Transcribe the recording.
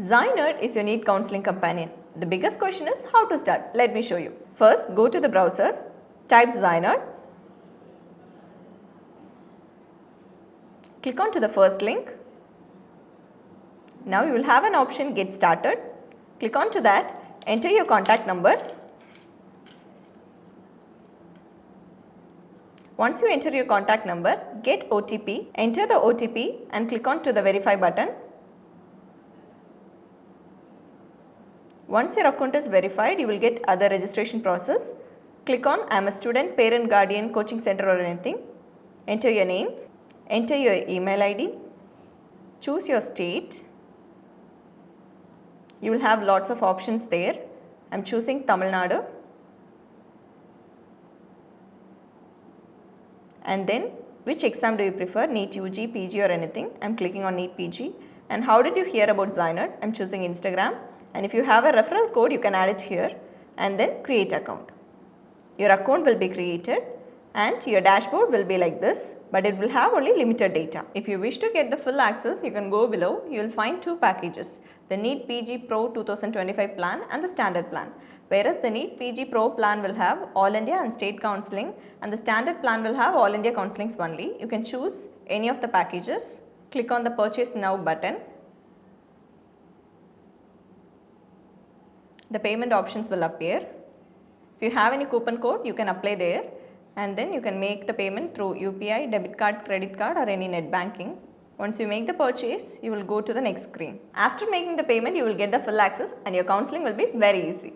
ZyNerd is your NEET counseling companion. The biggest question is how to start. Let me show you. First, go to the browser, type ZyNerd, click on to the first link. Now you will have an option Get Started. Click on to that, enter your contact number. Once you enter your contact number, get OTP, enter the OTP and click on to the Verify button. Once your account is verified, you will get other registration process. Click on I am a student, parent, guardian, coaching center or anything. Enter your name, enter your email ID, choose your state. You will have lots of options there. I am choosing Tamil Nadu. And then which exam do you prefer, NEET UG, PG or anything. I am clicking on NEET PG. And how did you hear about ZyNerd? I am choosing Instagram. And if you have a referral code, you can add it here and then create account. Your account will be created and your dashboard will be like this, but it will have only limited data. If you wish to get the full access, you can go below. You will find two packages, the NEET PG Pro 2025 plan and the standard plan. Whereas the NEET PG Pro plan will have All India and State Counselling and the standard plan will have All India Counsellings only. You can choose any of the packages. Click on the Purchase Now button. The payment options will appear. If you have any coupon code, you can apply there and then you can make the payment through UPI, debit card, credit card or any net banking. Once you make the purchase, you will go to the next screen. After making the payment, you will get the full access and your counselling will be very easy.